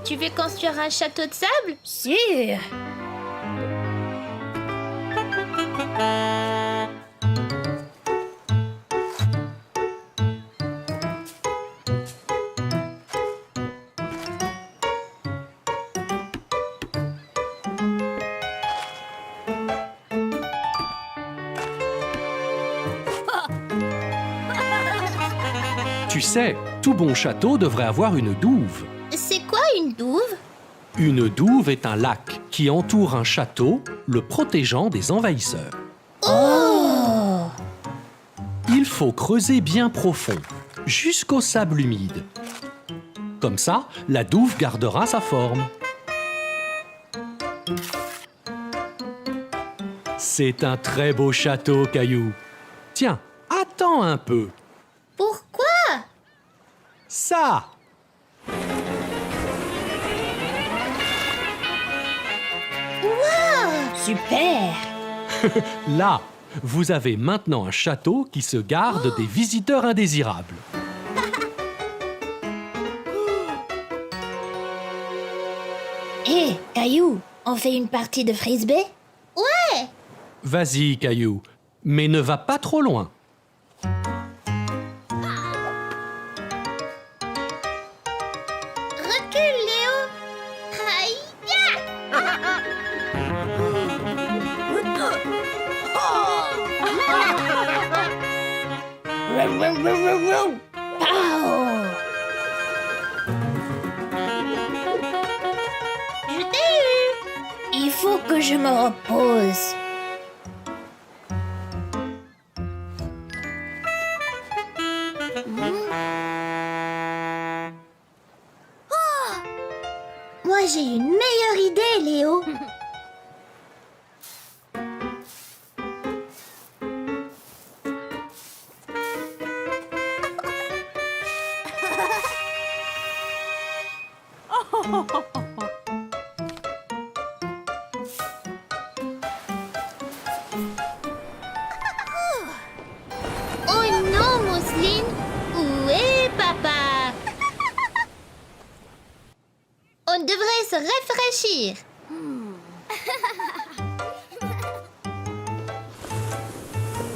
tu veux construire un château de sable? Sûr. Tu sais, tout bon château devrait avoir une douve. C'est quoi une douve? Une douve est un lac qui entoure un château, le protégeant des envahisseurs. Oh! Il faut creuser bien profond, jusqu'au sable humide. Comme ça, la douve gardera sa forme. C'est un très beau château, Caillou. Tiens, attends un peu. Pourquoi? Ça! Super! Là, vous avez maintenant un château qui se garde des visiteurs indésirables. Hé, Caillou, on fait une partie de frisbee? Ouais! Vas-y, Caillou, mais ne va pas trop loin. Recule, Léo! Aïe! Pow! Je t'ai eu! Il faut que je me repose. Moi, j'ai une meilleure idée, Léo! Oh non, Mousseline! Où est papa? On devrait se rafraîchir.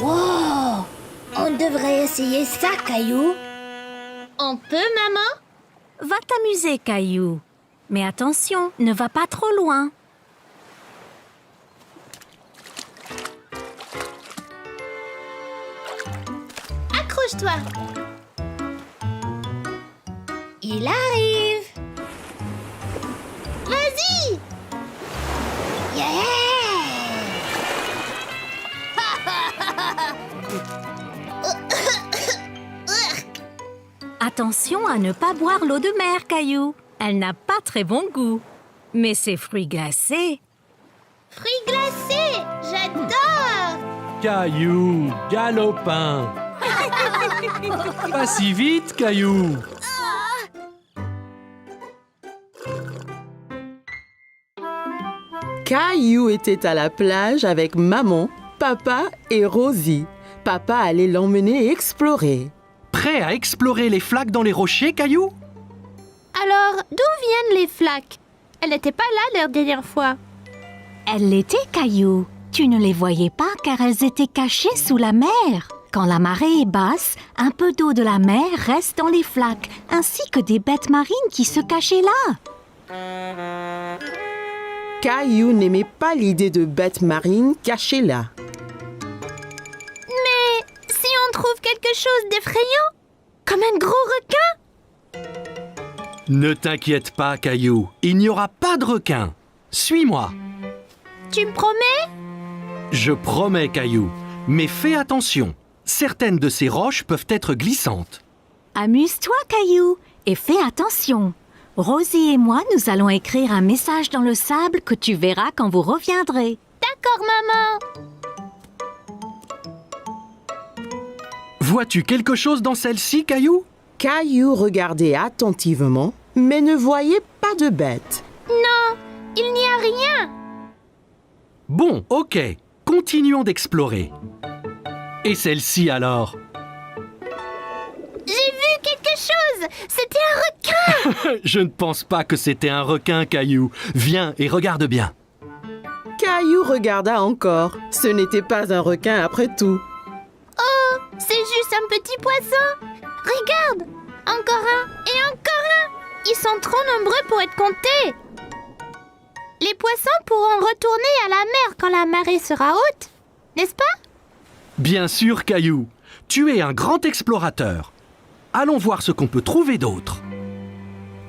Wow! On devrait essayer ça, Caillou. On peut, maman? Va t'amuser, Caillou. Mais attention, ne va pas trop loin. Accroche-toi. Il arrive. Vas-y. Yeah! Attention à ne pas boire l'eau de mer, Caillou. Elle n'a pas très bon goût. Mais ces fruits glacés... Fruits glacés. J'adore. Caillou, galopin. Pas si vite, Caillou. Caillou était à la plage avec maman, papa et Rosie. Papa allait l'emmener explorer. Prêt à explorer les flaques dans les rochers, Caillou? Alors, d'où viennent les flaques? Elle n'était pas là la dernière fois. Elles l'étaient, Caillou. Tu ne les voyais pas car elles étaient cachées sous la mer. Quand la marée est basse, un peu d'eau de la mer reste dans les flaques, ainsi que des bêtes marines qui se cachaient là. Caillou n'aimait pas l'idée de bêtes marines cachées là. Mais si on trouve quelque chose d'effrayant, comme un gros requin? Ne t'inquiète pas, Caillou. Il n'y aura pas de requin. Suis-moi. Tu me promets? Je promets, Caillou. Mais fais attention. Certaines de ces roches peuvent être glissantes. Amuse-toi, Caillou, et fais attention. Rosie et moi, nous allons écrire un message dans le sable que tu verras quand vous reviendrez. D'accord, maman. Vois-tu quelque chose dans celle-ci, Caillou? Caillou regardait attentivement, mais ne voyait pas de bêtes. Non, il n'y a rien. Bon, ok. Continuons d'explorer. Et celle-ci alors? J'ai vu quelque chose. chose! C'était un requin! Je ne pense pas que c'était un requin, Caillou. Viens et regarde bien. Caillou regarda encore. Ce n'était pas un requin après tout. Oh, c'est juste un petit poisson! Regarde! Encore un et encore un! Ils sont trop nombreux pour être comptés! Les poissons pourront retourner à la mer quand la marée sera haute, n'est-ce pas? Bien sûr, Caillou. Tu es un grand explorateur. Allons voir ce qu'on peut trouver d'autre.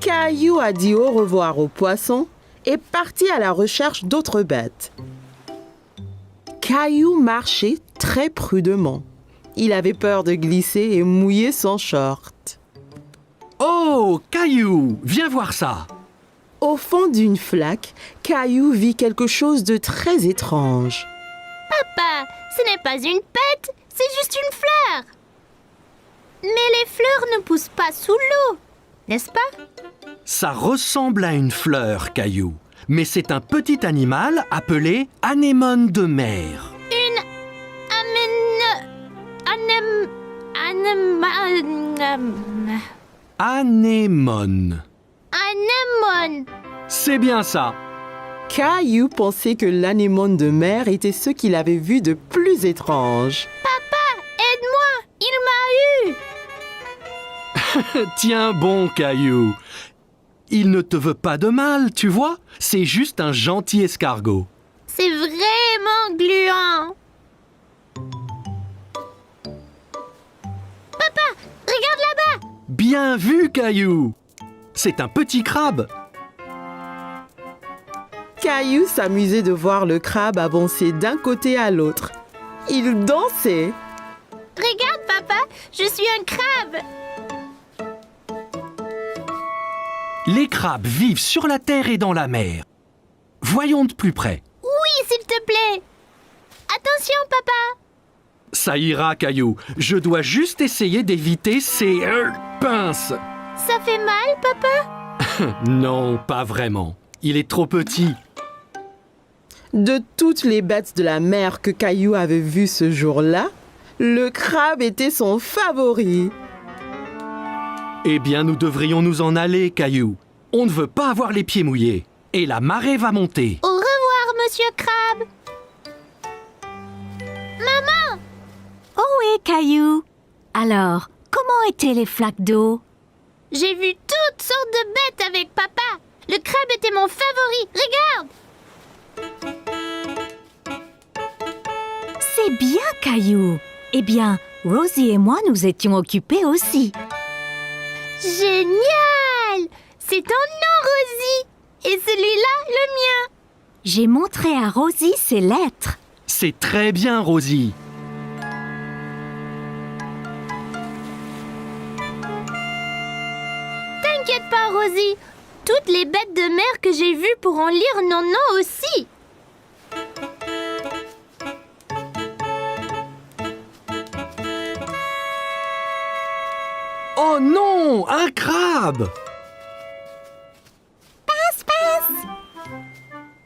Caillou a dit au revoir aux poissons et partit à la recherche d'autres bêtes. Caillou marchait très prudemment. Il avait peur de glisser et mouiller son short. Oh, Caillou, viens voir ça. Au fond d'une flaque, Caillou vit quelque chose de très étrange. Papa, ce n'est pas une pète, c'est juste une fleur. Mais les fleurs ne poussent pas sous l'eau, n'est-ce pas? Ça ressemble à une fleur, Caillou. Mais c'est un petit animal appelé anémone de mer. Une Anémone. anémone. C'est bien ça. Caillou pensait que l'anémone de mer était ce qu'il avait vu de plus étrange. Aide-moi, il m'a eu. Tiens bon, Caillou. Il ne te veut pas de mal, tu vois. C'est juste un gentil escargot. C'est vraiment gluant. Papa, regarde là-bas. Bien vu, Caillou. C'est un petit crabe. Caillou s'amusait de voir le crabe avancer d'un côté à l'autre. Il dansait. Regarde, papa, je suis un crabe. Les crabes vivent sur la terre et dans la mer. Voyons de plus près. Oui, s'il te plaît. Attention, papa. Ça ira, Caillou. Je dois juste essayer d'éviter ces pinces. Ça fait mal, papa? Non, pas vraiment. Il est trop petit. De toutes les bêtes de la mer que Caillou avait vues ce jour-là, le crabe était son favori. Eh bien, nous devrions nous en aller, Caillou. On ne veut pas avoir les pieds mouillés. Et la marée va monter. Au revoir, monsieur Crabe. Maman! Oh oui, Caillou. Alors, comment étaient les flaques d'eau? J'ai vu toutes sortes de bêtes avec papa. Le crabe était mon favori. Regarde! C'est bien, Caillou. Eh bien, Rosie et moi nous étions occupés aussi. Génial! C'est ton nom, Rosie. Et celui-là, le mien. J'ai montré à Rosie ses lettres. C'est très bien, Rosie. T'inquiète pas, Rosie. Toutes les bêtes de mer que j'ai vues pourront lire nos noms aussi. Oh non, un crabe!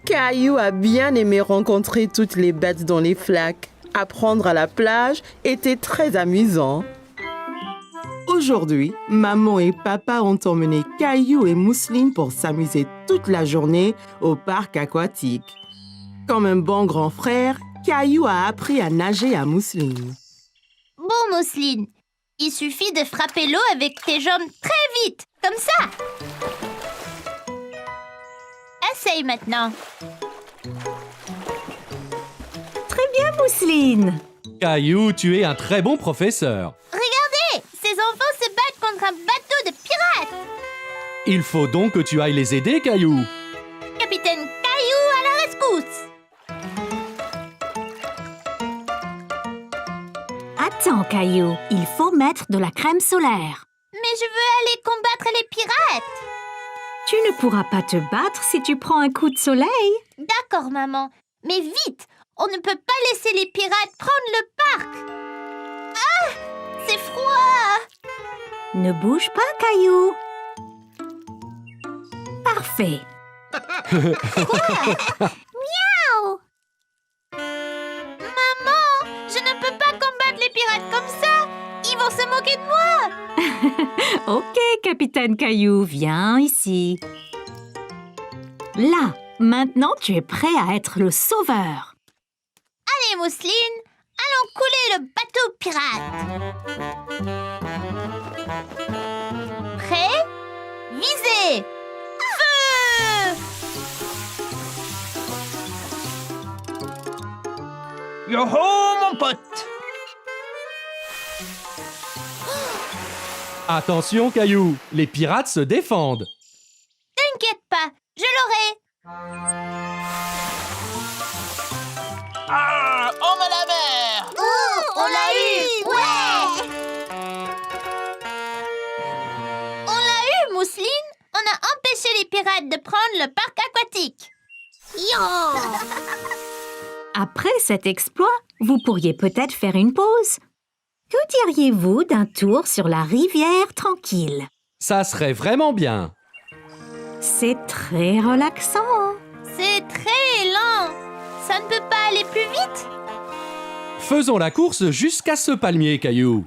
Caillou a bien aimé rencontrer toutes les bêtes dans les flaques. Apprendre à la plage était très amusant. Aujourd'hui, maman et papa ont emmené Caillou et Mousseline pour s'amuser toute la journée au parc aquatique. Comme un bon grand frère, Caillou a appris à nager à Mousseline. Bon, Mousseline, il suffit de frapper l'eau avec tes jambes très vite, comme ça. Essaye maintenant. Très bien, Mousseline. Caillou, tu es un très bon professeur. Regardez, ces enfants se battent contre un bateau de pirates. Il faut donc que tu ailles les aider, Caillou. Capitaine Caillou à la rescousse. Attends, Caillou, il faut mettre de la crème solaire. Mais je veux aller combattre les pirates. Tu ne pourras pas te battre si tu prends un coup de soleil. D'accord, maman. Mais vite, on ne peut pas laisser les pirates prendre le parc. Ah, c'est froid. Ne bouge pas, Caillou. Parfait. Miaou. Maman, je ne peux pas combattre les pirates comme ça. Ils vont vont se moquer de moi. Ok, capitaine Caillou, viens ici. Là, maintenant tu es prêt à être le sauveur. Allez, Mousseline, allons couler le bateau pirate. Prêt? Visez! Feu! Yo-ho, mon pote! Attention, Caillou, les pirates se défendent. T'inquiète pas, je l'aurai. Ah, on me la mer! Oh, on l'a eu! Ouais! On l'a eu, Mousseline. On a empêché les pirates de prendre le parc aquatique. Après cet exploit, vous pourriez peut-être faire une pause. Que diriez-vous d'un tour sur la rivière tranquille? Ça serait vraiment bien. C'est très relaxant. C'est très lent. Ça ne peut pas aller plus vite? Faisons la course jusqu'à ce palmier, Caillou.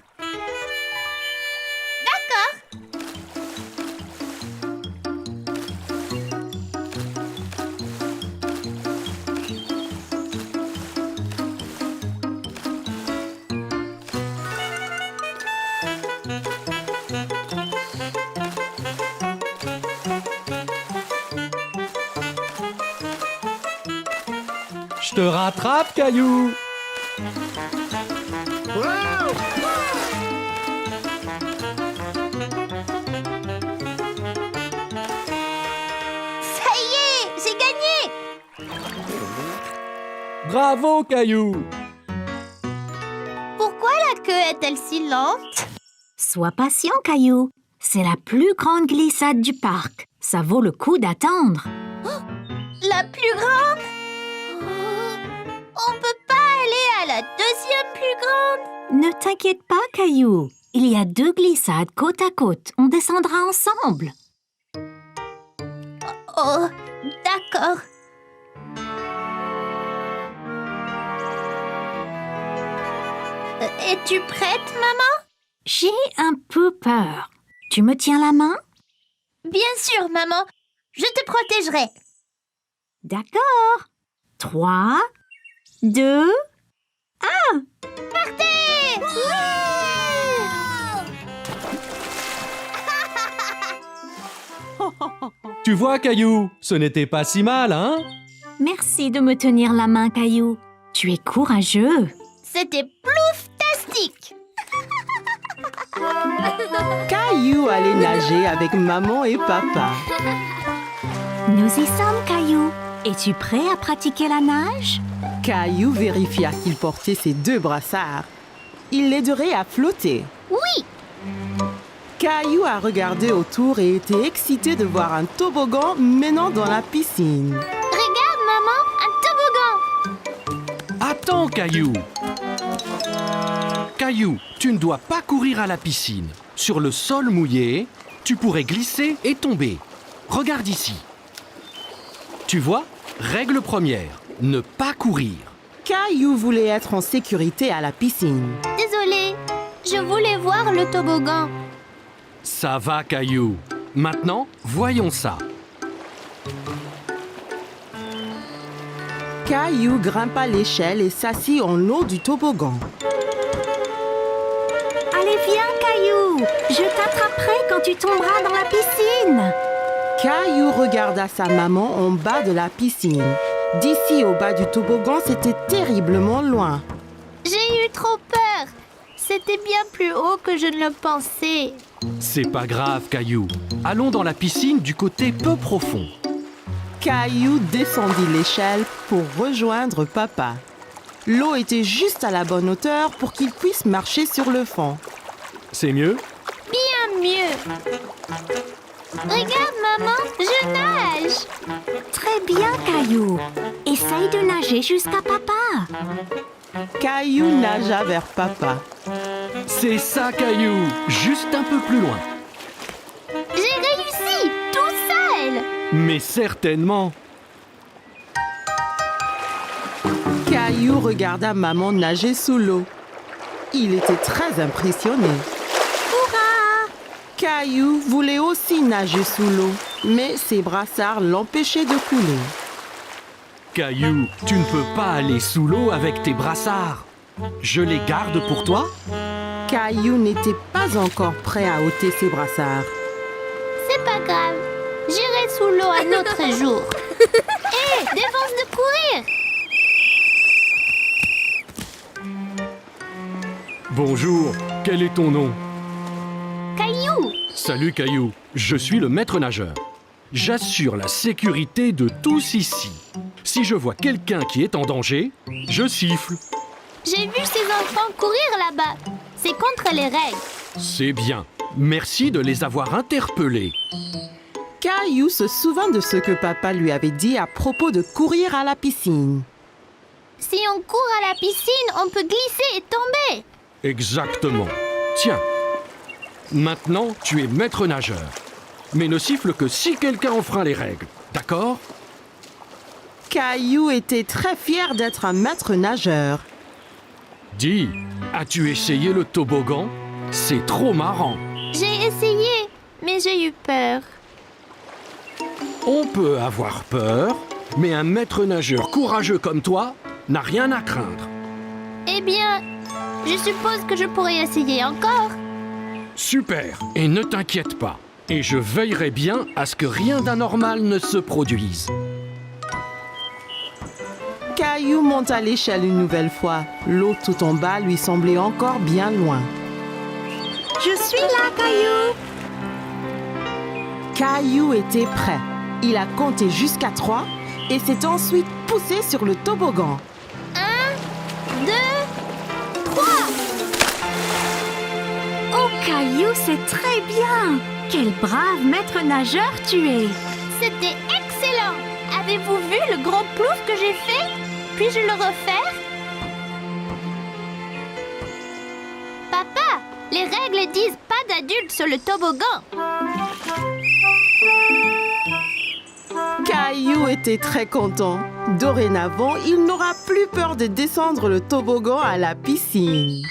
Je te rattrape, Caillou. Ça y est, j'ai gagné. Bravo, Caillou. Pourquoi la queue est-elle si lente? Sois patient, Caillou. C'est la plus grande glissade du parc. Ça vaut le coup d'attendre. La plus grande? On peut pas aller à la deuxième plus grande? Ne t'inquiète pas, Caillou. Il y a 2 glissades côte à côte. On descendra ensemble. Oh, d'accord. Es-tu prête, maman? J'ai un peu peur. Tu me tiens la main? Bien sûr, maman. Je te protégerai. D'accord. 3, 2, Partez! Tu vois, Caillou, ce n'était pas si mal, hein? merci de me tenir la main, Caillou. Tu es courageux. C'était plouftastique! Caillou allait nager avec maman et papa. Nous y sommes, Caillou. Es-tu prêt à pratiquer la nage? Caillou vérifia qu'il portait ses 2 brassards. Il l'aiderait à flotter. Oui! Caillou a regardé autour et était excité de voir un toboggan menant dans la piscine. Regarde, maman, un toboggan! Attends, Caillou. Caillou, tu ne dois pas courir à la piscine. Sur le sol mouillé, tu pourrais glisser et tomber. Regarde ici. Tu vois, règle première, ne pas courir. Caillou voulait être en sécurité à la piscine. Désolée, je voulais voir le toboggan. Ça va, Caillou. Maintenant, voyons ça. Caillou grimpa l'échelle et s'assit en haut du toboggan. Allez, viens, Caillou. Je t'attraperai quand tu tomberas dans la piscine. Caillou regarda sa maman en bas de la piscine. D'ici au bas du toboggan, c'était terriblement loin. J'ai eu trop peur. C'était bien plus haut que je ne le pensais. C'est pas grave, Caillou. Allons dans la piscine du côté peu profond. Caillou descendit l'échelle pour rejoindre papa. L'eau était juste à la bonne hauteur pour qu'il puisse marcher sur le fond. C'est mieux? Bien mieux. Regarde, maman, je nage. Très bien, Caillou. Essaye de nager jusqu'à papa. Caillou nagea vers papa. C'est ça, Caillou. Juste un peu plus loin. J'ai réussi, tout seul. Mais certainement. Caillou regarda maman nager sous l'eau. Il était très impressionné. Caillou voulait aussi nager sous l'eau, mais ses brassards l'empêchaient de couler. Caillou, tu ne peux pas aller sous l'eau avec tes brassards. Je les garde pour toi? Caillou n'était pas encore prêt à ôter ses brassards. C'est pas grave. J'irai sous l'eau un autre jour. Hé, défense de courir! Bonjour, quel est ton nom? Caillou! Salut Caillou, je suis le maître nageur. J'assure la sécurité de tous ici. Si je vois quelqu'un qui est en danger, je siffle. J'ai vu ces enfants courir là-bas. C'est contre les règles. C'est bien. Merci de les avoir interpellés. Caillou se souvint de ce que papa lui avait dit à propos de courir à la piscine. Si on court à la piscine, on peut glisser et tomber. Exactement. Tiens. Maintenant, tu es maître nageur. Mais ne siffle que si quelqu'un enfreint les règles. D'accord? Caillou était très fier d'être un maître nageur. Dis, as-tu essayé le toboggan? C'est trop marrant. J'ai essayé, mais j'ai eu peur. On peut avoir peur, mais un maître nageur courageux comme toi n'a rien à craindre. Eh bien, je suppose que je pourrais essayer encore. Super. Et ne t'inquiète pas. Et je veillerai bien à ce que rien d'anormal ne se produise. Caillou monta l'échelle une nouvelle fois. L'eau tout en bas lui semblait encore bien loin. Je suis là, Caillou. Caillou était prêt. Il a compté jusqu'à 3 et s'est ensuite poussé sur le toboggan. 1, 2, 3. Oh, Caillou, c'est très bien. Quel brave maître nageur tu es. C'était excellent. Avez-vous vu le grand plouf que j'ai fait? Puis-je le refaire? Papa, les règles disent pas d'adultes sur le toboggan. Caillou était très content. Dorénavant, il n'aura plus peur de descendre le toboggan à la piscine.